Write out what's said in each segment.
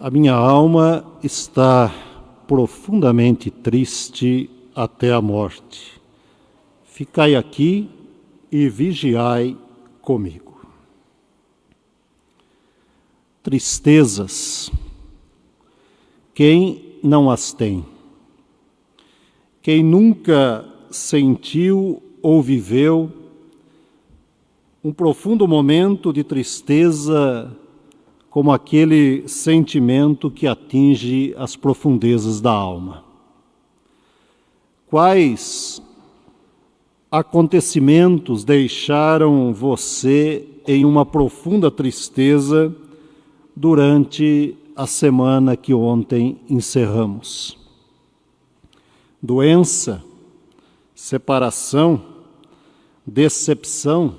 A minha alma está profundamente triste até a morte. Ficai aqui e vigiai comigo. Tristezas, quem não as tem? Quem nunca sentiu ou viveu um profundo momento de tristeza como aquele sentimento que atinge as profundezas da alma? Quais acontecimentos deixaram você em uma profunda tristeza durante a semana que ontem encerramos? Doença, separação, decepção,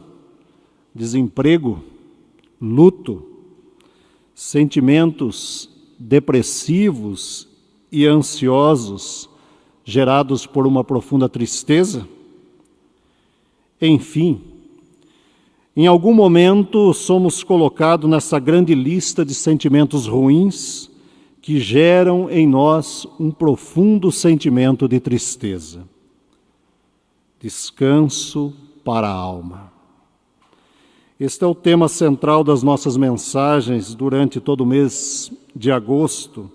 desemprego, luto, sentimentos depressivos e ansiosos gerados por uma profunda tristeza? Enfim, em algum momento somos colocados nessa grande lista de sentimentos ruins que geram em nós um profundo sentimento de tristeza. Descanso para a alma. Este é o tema central das nossas mensagens durante todo o mês de agosto,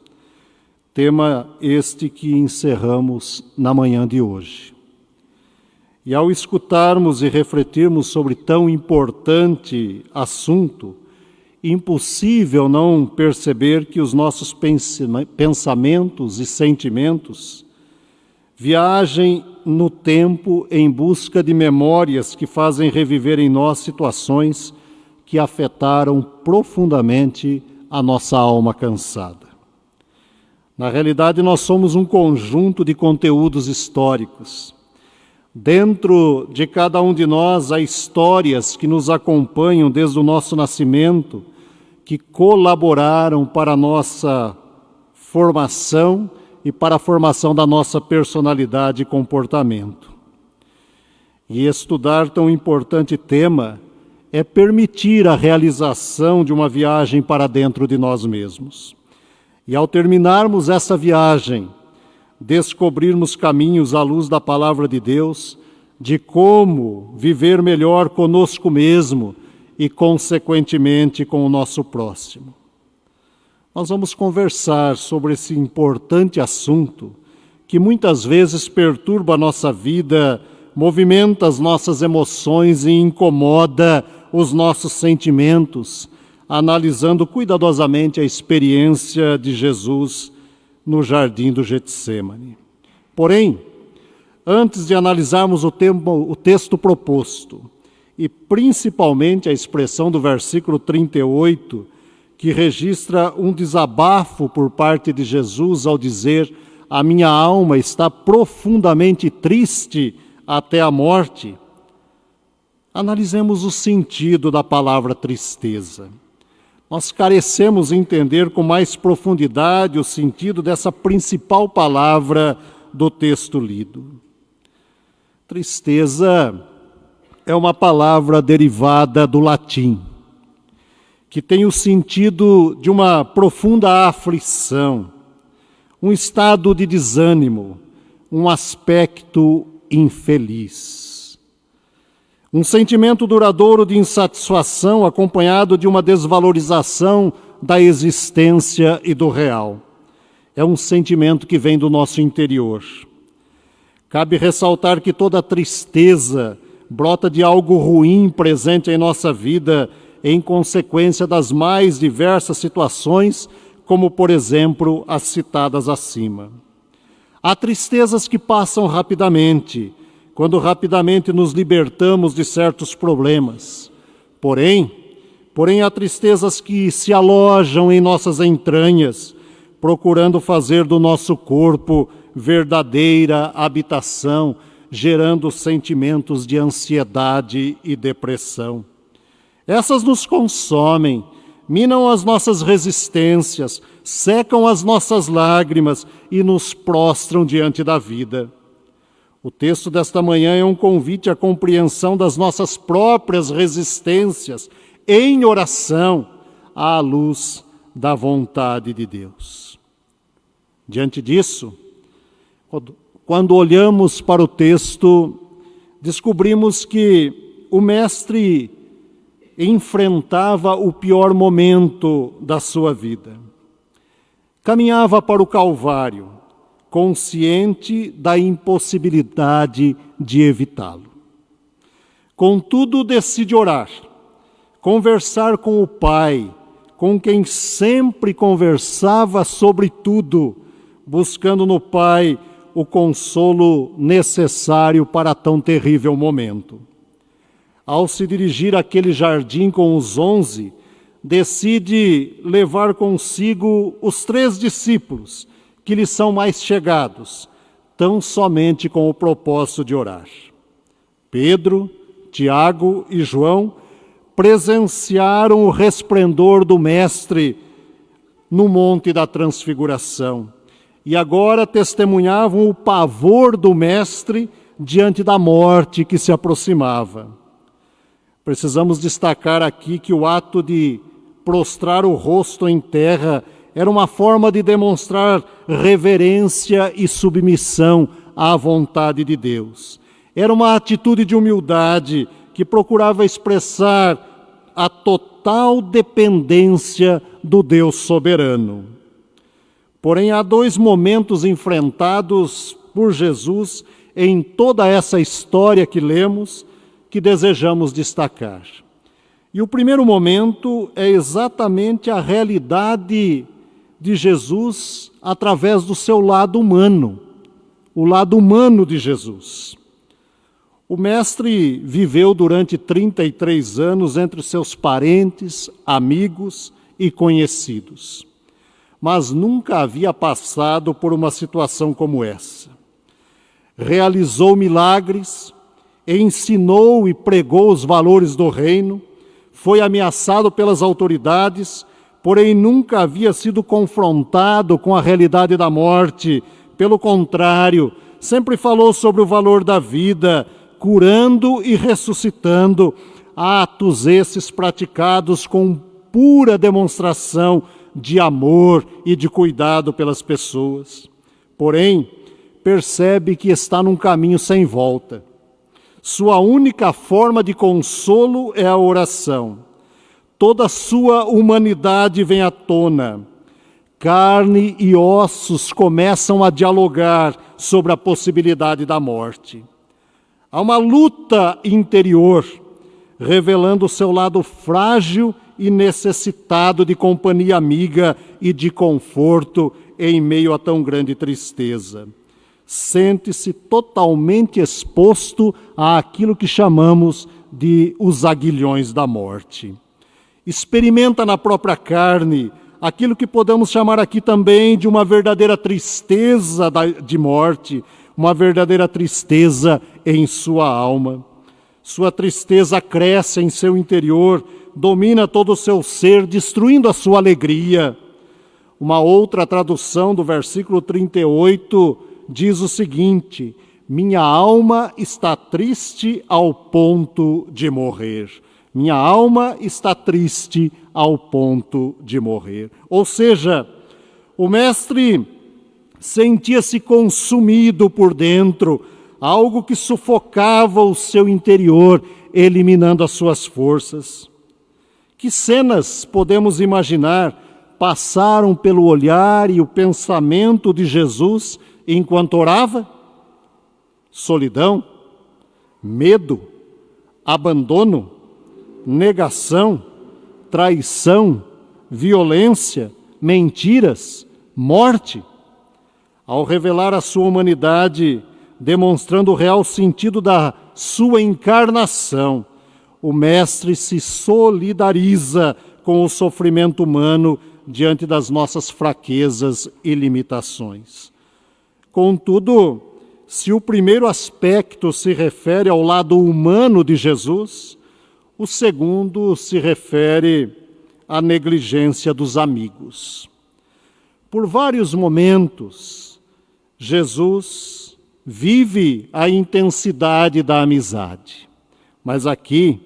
tema este que encerramos na manhã de hoje. E ao escutarmos e refletirmos sobre tão importante assunto, impossível não perceber que os nossos pensamentos e sentimentos viajem no tempo em busca de memórias que fazem reviver em nós situações que afetaram profundamente a nossa alma cansada. Na realidade, nós somos um conjunto de conteúdos históricos. Dentro de cada um de nós há histórias que nos acompanham desde o nosso nascimento, que colaboraram para a nossa formação e para a formação da nossa personalidade e comportamento. E estudar tão importante tema é permitir a realização de uma viagem para dentro de nós mesmos. E ao terminarmos essa viagem, descobrirmos caminhos à luz da palavra de Deus, de como viver melhor conosco mesmo e, consequentemente, com o nosso próximo. Nós vamos conversar sobre esse importante assunto que muitas vezes perturba a nossa vida, movimenta as nossas emoções e incomoda os nossos sentimentos, analisando cuidadosamente a experiência de Jesus no jardim do Getsêmani. Porém, antes de analisarmos o texto proposto, e principalmente a expressão do versículo 38, que registra um desabafo por parte de Jesus ao dizer: a minha alma está profundamente triste até a morte. Analisemos o sentido da palavra tristeza. Nós carecemos entender com mais profundidade o sentido dessa principal palavra do texto lido. Tristeza é uma palavra derivada do latim, que tem o sentido de uma profunda aflição, um estado de desânimo, um aspecto infeliz. Um sentimento duradouro de insatisfação acompanhado de uma desvalorização da existência e do real. É um sentimento que vem do nosso interior. Cabe ressaltar que toda tristeza brota de algo ruim presente em nossa vida em consequência das mais diversas situações, como, por exemplo, as citadas acima. Há tristezas que passam rapidamente, quando rapidamente nos libertamos de certos problemas. Porém, há tristezas que se alojam em nossas entranhas, procurando fazer do nosso corpo verdadeira habitação, gerando sentimentos de ansiedade e depressão. Essas nos consomem, minam as nossas resistências, secam as nossas lágrimas e nos prostram diante da vida. O texto desta manhã é um convite à compreensão das nossas próprias resistências em oração à luz da vontade de Deus. Diante disso, quando olhamos para o texto, descobrimos que o Mestre enfrentava o pior momento da sua vida. Caminhava para o Calvário, consciente da impossibilidade de evitá-lo. Contudo, decide orar, conversar com o Pai, com quem sempre conversava sobre tudo, buscando no Pai o consolo necessário para tão terrível momento. Ao se dirigir àquele jardim com os 11, decide levar consigo os 3 discípulos, que lhe são mais chegados, tão somente com o propósito de orar. Pedro, Tiago e João presenciaram o resplendor do Mestre no Monte da Transfiguração e agora testemunhavam o pavor do Mestre diante da morte que se aproximava. Precisamos destacar aqui que o ato de prostrar o rosto em terra era uma forma de demonstrar reverência e submissão à vontade de Deus. Era uma atitude de humildade que procurava expressar a total dependência do Deus soberano. Porém, há 2 momentos enfrentados por Jesus em toda essa história que lemos, que desejamos destacar. E o primeiro momento é exatamente a realidade de Jesus através do seu lado humano, o lado humano de Jesus. O Mestre viveu durante 33 anos entre seus parentes, amigos e conhecidos, mas nunca havia passado por uma situação como essa. Realizou milagres, ensinou e pregou os valores do reino, foi ameaçado pelas autoridades, porém nunca havia sido confrontado com a realidade da morte. Pelo contrário, sempre falou sobre o valor da vida, curando e ressuscitando, atos esses praticados com pura demonstração de amor e de cuidado pelas pessoas. Porém, percebe que está num caminho sem volta. Sua única forma de consolo é a oração. Toda a sua humanidade vem à tona. Carne e ossos começam a dialogar sobre a possibilidade da morte. Há uma luta interior, revelando o seu lado frágil e necessitado de companhia amiga e de conforto em meio a tão grande tristeza. Sente-se totalmente exposto àquilo que chamamos de os aguilhões da morte. Experimenta na própria carne aquilo que podemos chamar aqui também de uma verdadeira tristeza de morte, uma verdadeira tristeza em sua alma. Sua tristeza cresce em seu interior, domina todo o seu ser, destruindo a sua alegria. Uma outra tradução do versículo 38 diz o seguinte: minha alma está triste ao ponto de morrer. Minha alma está triste ao ponto de morrer. Ou seja, o Mestre sentia-se consumido por dentro, algo que sufocava o seu interior, eliminando as suas forças. Que cenas podemos imaginar passaram pelo olhar e o pensamento de Jesus enquanto orava? Solidão, medo, abandono, negação, traição, violência, mentiras, morte. Ao revelar a sua humanidade, demonstrando o real sentido da sua encarnação, o Mestre se solidariza com o sofrimento humano diante das nossas fraquezas e limitações. Contudo, se o primeiro aspecto se refere ao lado humano de Jesus, o segundo se refere à negligência dos amigos. Por vários momentos, Jesus vive a intensidade da amizade. Mas aqui,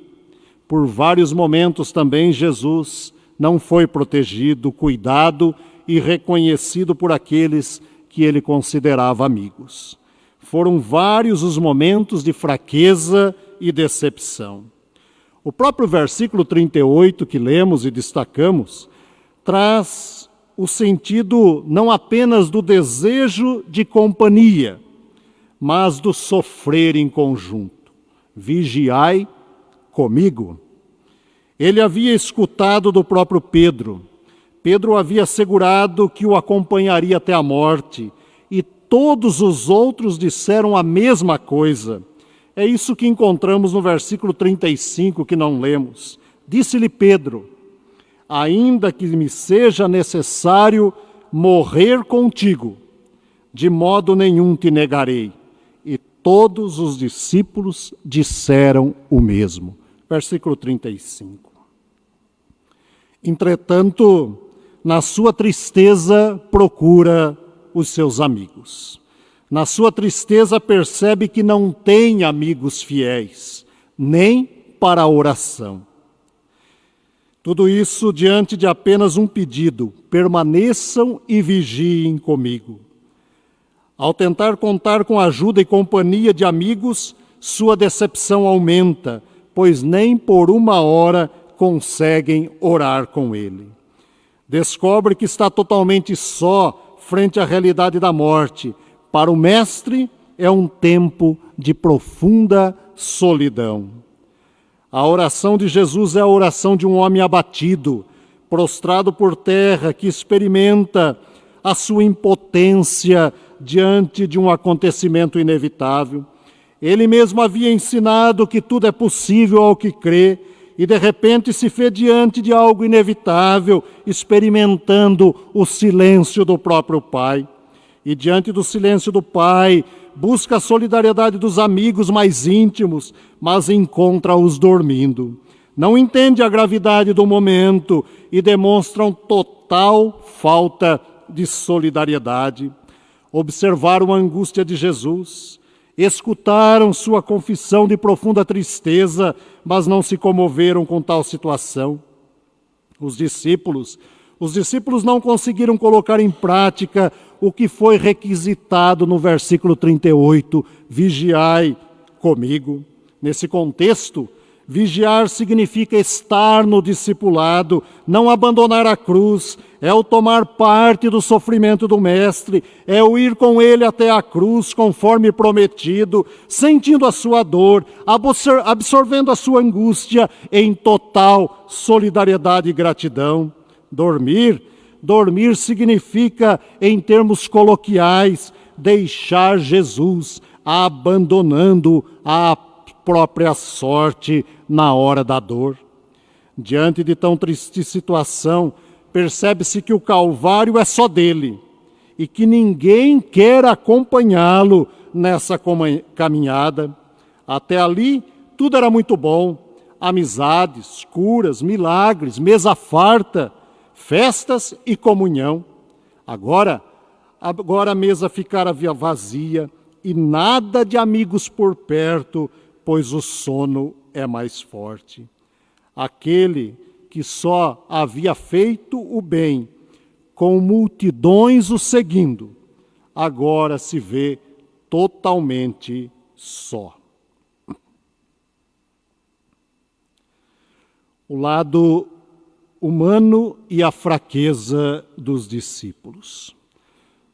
por vários momentos também, Jesus não foi protegido, cuidado e reconhecido por aqueles que ele considerava amigos. Foram vários os momentos de fraqueza e decepção. O próprio versículo 38 que lemos e destacamos traz o sentido não apenas do desejo de companhia, mas do sofrer em conjunto. Vigiai comigo. Ele havia escutado do próprio Pedro. Pedro havia assegurado que o acompanharia até a morte, e todos os outros disseram a mesma coisa. É isso que encontramos no versículo 35, que não lemos. Disse-lhe Pedro: ainda que me seja necessário morrer contigo, de modo nenhum te negarei. E todos os discípulos disseram o mesmo. Versículo 35. Entretanto, na sua tristeza, procura os seus amigos. Na sua tristeza, percebe que não tem amigos fiéis, nem para a oração. Tudo isso diante de apenas um pedido: permaneçam e vigiem comigo. Ao tentar contar com a ajuda e companhia de amigos, sua decepção aumenta, pois nem por uma hora conseguem orar com ele. Descobre que está totalmente só frente à realidade da morte. Para o Mestre, é um tempo de profunda solidão. A oração de Jesus é a oração de um homem abatido, prostrado por terra, que experimenta a sua impotência diante de um acontecimento inevitável. Ele mesmo havia ensinado que tudo é possível ao que crê, e de repente se vê diante de algo inevitável, experimentando o silêncio do próprio Pai. E diante do silêncio do Pai, busca a solidariedade dos amigos mais íntimos, mas encontra-os dormindo. Não entende a gravidade do momento e demonstram total falta de solidariedade. Observaram a angústia de Jesus, escutaram sua confissão de profunda tristeza, mas não se comoveram com tal situação. Os discípulos não conseguiram colocar em prática o que foi requisitado no versículo 38, vigiai comigo. Nesse contexto, vigiar significa estar no discipulado, não abandonar a cruz, é o tomar parte do sofrimento do Mestre, é o ir com ele até a cruz, conforme prometido, sentindo a sua dor, absorvendo a sua angústia em total solidariedade e gratidão. Dormir significa, em termos coloquiais, deixar Jesus abandonando a própria sorte na hora da dor. Diante de tão triste situação, percebe-se que o Calvário é só dele e que ninguém quer acompanhá-lo nessa caminhada. Até ali, tudo era muito bom: amizades, curas, milagres, mesa farta, festas e comunhão. Agora a mesa ficara vazia e nada de amigos por perto, pois o sono é mais forte. Aquele que só havia feito o bem, com multidões o seguindo, agora se vê totalmente só. O lado humano e a fraqueza dos discípulos.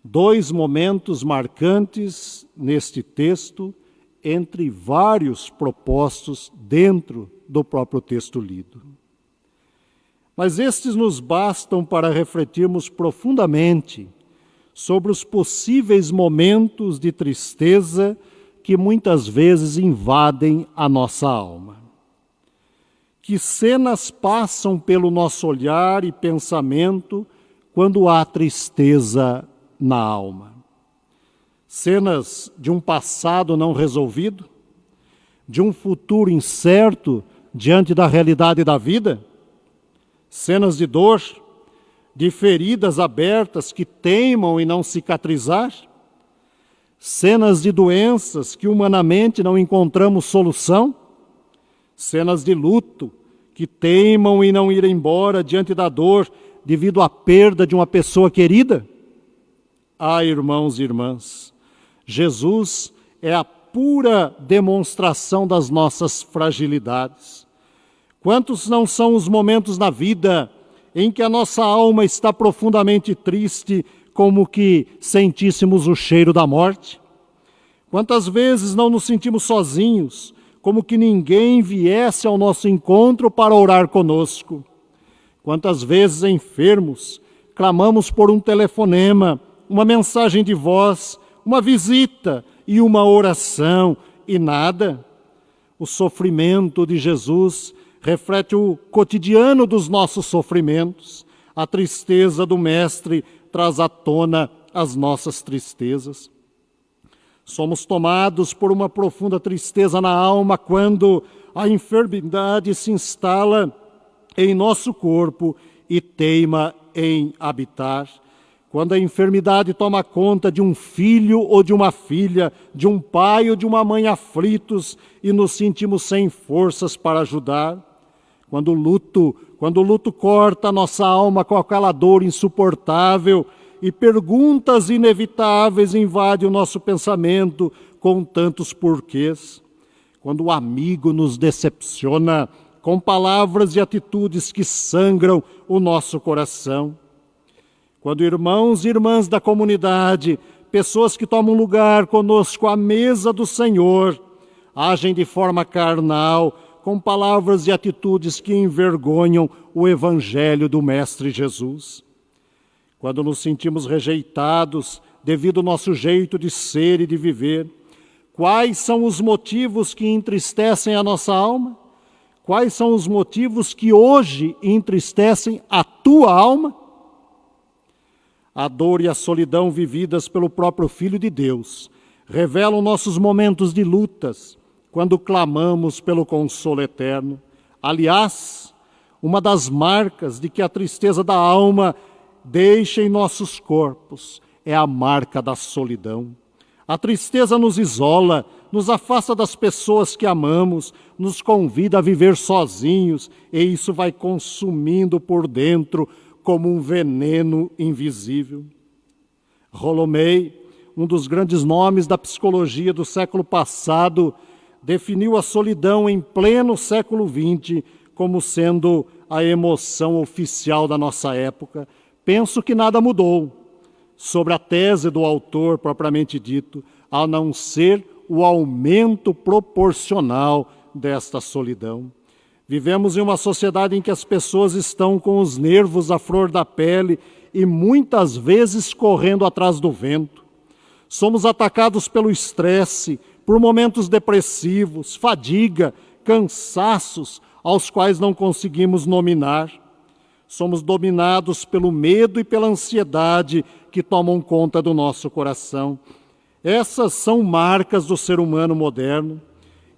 Dois momentos marcantes neste texto, entre vários propostos dentro do próprio texto lido. Mas estes nos bastam para refletirmos profundamente sobre os possíveis momentos de tristeza que muitas vezes invadem a nossa alma. Que cenas passam pelo nosso olhar e pensamento quando há tristeza na alma? Cenas de um passado não resolvido? De um futuro incerto diante da realidade da vida? Cenas de dor, de feridas abertas que teimam em não cicatrizar, cenas de doenças que humanamente não encontramos solução, cenas de luto que teimam em não ir embora diante da dor devido à perda de uma pessoa querida. Ah, irmãos e irmãs, Jesus é a pura demonstração das nossas fragilidades. Quantos não são os momentos na vida em que a nossa alma está profundamente triste, como que sentíssemos o cheiro da morte? Quantas vezes não nos sentimos sozinhos, como que ninguém viesse ao nosso encontro para orar conosco? Quantas vezes enfermos, clamamos por um telefonema, uma mensagem de voz, uma visita e uma oração, e nada? O sofrimento de Jesus reflete o cotidiano dos nossos sofrimentos. A tristeza do Mestre traz à tona as nossas tristezas. Somos tomados por uma profunda tristeza na alma quando a enfermidade se instala em nosso corpo e teima em habitar. Quando a enfermidade toma conta de um filho ou de uma filha, de um pai ou de uma mãe aflitos e nos sentimos sem forças para ajudar. Quando o luto corta a nossa alma com aquela dor insuportável e perguntas inevitáveis invadem o nosso pensamento com tantos porquês. Quando o amigo nos decepciona com palavras e atitudes que sangram o nosso coração. Quando irmãos e irmãs da comunidade, pessoas que tomam lugar conosco à mesa do Senhor, agem de forma carnal, com palavras e atitudes que envergonham o Evangelho do Mestre Jesus. Quando nos sentimos rejeitados devido ao nosso jeito de ser e de viver, quais são os motivos que entristecem a nossa alma? Quais são os motivos que hoje entristecem a tua alma? A dor e a solidão vividas pelo próprio Filho de Deus revelam nossos momentos de lutas, quando clamamos pelo consolo eterno. Aliás, uma das marcas de que a tristeza da alma deixa em nossos corpos é a marca da solidão. A tristeza nos isola, nos afasta das pessoas que amamos, nos convida a viver sozinhos, e isso vai consumindo por dentro como um veneno invisível. Rolomei, um dos grandes nomes da psicologia do século passado, definiu a solidão em pleno século XX como sendo a emoção oficial da nossa época. Penso que nada mudou sobre a tese do autor propriamente dito, a não ser o aumento proporcional desta solidão. Vivemos em uma sociedade em que as pessoas estão com os nervos à flor da pele e muitas vezes correndo atrás do vento. Somos atacados pelo estresse, por momentos depressivos, fadiga, cansaços aos quais não conseguimos nominar. Somos dominados pelo medo e pela ansiedade que tomam conta do nosso coração. Essas são marcas do ser humano moderno.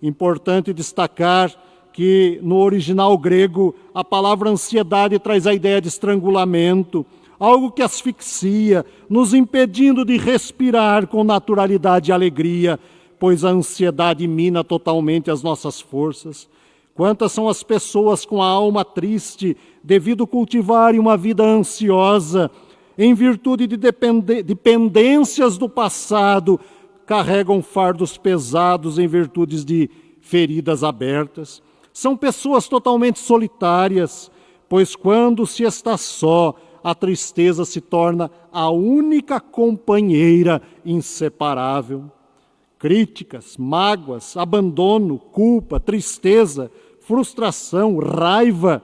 Importante destacar que no original grego a palavra ansiedade traz a ideia de estrangulamento, algo que asfixia, nos impedindo de respirar com naturalidade e alegria, pois a ansiedade mina totalmente as nossas forças. Quantas são as pessoas com a alma triste devido cultivarem uma vida ansiosa, em virtude de dependências do passado, carregam fardos pesados em virtude de feridas abertas. São pessoas totalmente solitárias, pois quando se está só, a tristeza se torna a única companheira inseparável. Críticas, mágoas, abandono, culpa, tristeza, frustração, raiva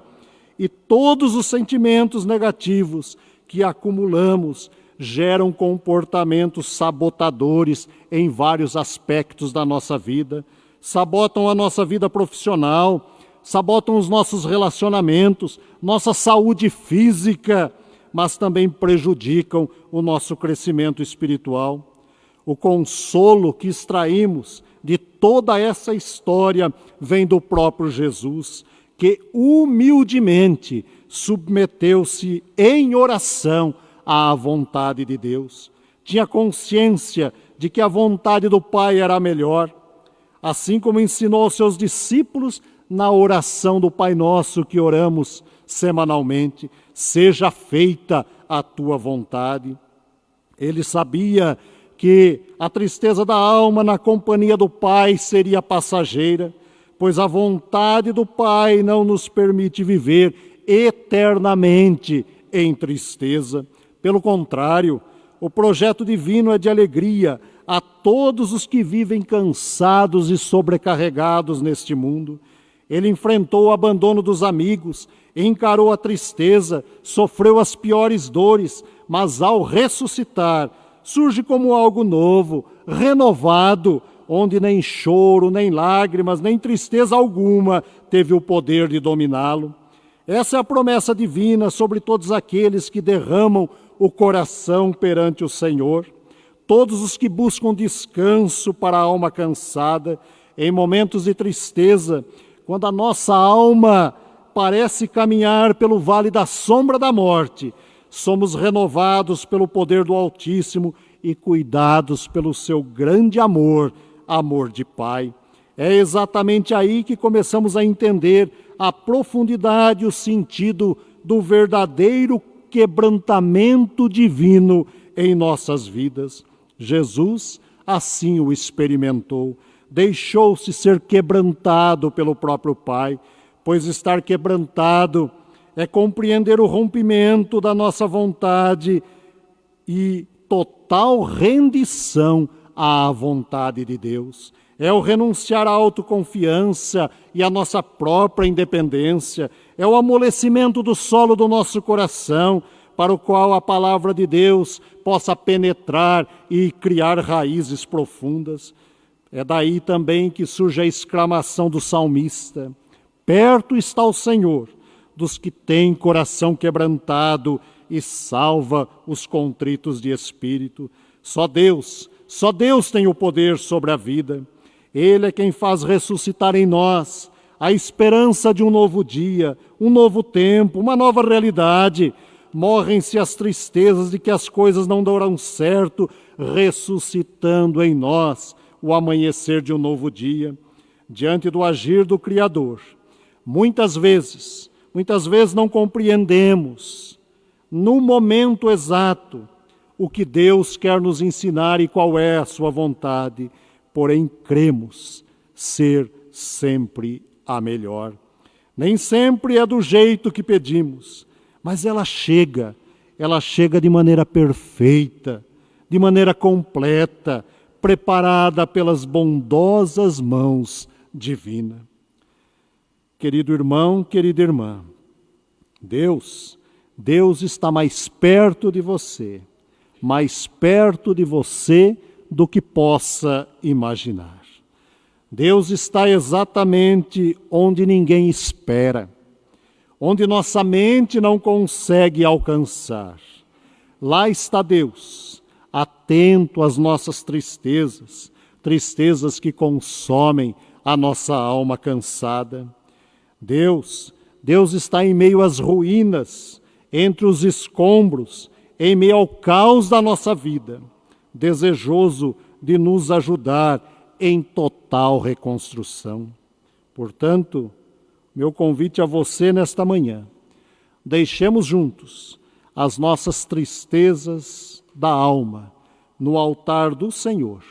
e todos os sentimentos negativos que acumulamos geram comportamentos sabotadores em vários aspectos da nossa vida. Sabotam a nossa vida profissional, sabotam os nossos relacionamentos, nossa saúde física, mas também prejudicam o nosso crescimento espiritual. O consolo que extraímos de toda essa história vem do próprio Jesus, que humildemente submeteu-se em oração à vontade de Deus. Tinha consciência de que a vontade do Pai era a melhor, assim como ensinou aos seus discípulos na oração do Pai Nosso que oramos semanalmente: seja feita a tua vontade. Ele sabia que a tristeza da alma na companhia do Pai seria passageira, pois a vontade do Pai não nos permite viver eternamente em tristeza. Pelo contrário, o projeto divino é de alegria a todos os que vivem cansados e sobrecarregados neste mundo. Ele enfrentou o abandono dos amigos, encarou a tristeza, sofreu as piores dores, mas ao ressuscitar, surge como algo novo, renovado, onde nem choro, nem lágrimas, nem tristeza alguma teve o poder de dominá-lo. Essa é a promessa divina sobre todos aqueles que derramam o coração perante o Senhor, todos os que buscam descanso para a alma cansada, em momentos de tristeza, quando a nossa alma parece caminhar pelo vale da sombra da morte, somos renovados pelo poder do Altíssimo e cuidados pelo seu grande amor, amor de Pai. É exatamente aí que começamos a entender a profundidade e o sentido do verdadeiro quebrantamento divino em nossas vidas. Jesus assim o experimentou, deixou-se ser quebrantado pelo próprio Pai, pois estar quebrantado é compreender o rompimento da nossa vontade e total rendição à vontade de Deus. É o renunciar à autoconfiança e à nossa própria independência. É o amolecimento do solo do nosso coração, para o qual a palavra de Deus possa penetrar e criar raízes profundas. É daí também que surge a exclamação do salmista: perto está o Senhor dos que têm coração quebrantado e salva os contritos de espírito. Só Deus tem o poder sobre a vida. Ele é quem faz ressuscitar em nós a esperança de um novo dia, um novo tempo, uma nova realidade. Morrem-se as tristezas de que as coisas não darão certo, ressuscitando em nós o amanhecer de um novo dia. Diante do agir do Criador, muitas vezes não compreendemos no momento exato o que Deus quer nos ensinar e qual é a sua vontade, porém cremos ser sempre a melhor. Nem sempre é do jeito que pedimos, mas ela chega de maneira perfeita, de maneira completa, preparada pelas bondosas mãos divinas. Querido irmão, querida irmã, Deus está mais perto de você do que possa imaginar. Deus está exatamente onde ninguém espera, onde nossa mente não consegue alcançar. Lá está Deus, atento às nossas tristezas que consomem a nossa alma cansada. Deus está em meio às ruínas, entre os escombros, em meio ao caos da nossa vida, desejoso de nos ajudar em total reconstrução. Portanto, meu convite a você nesta manhã: deixemos juntos as nossas tristezas da alma no altar do Senhor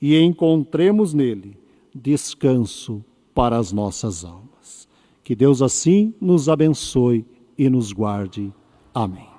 e encontremos nele descanso para as nossas almas. Que Deus assim nos abençoe e nos guarde. Amém.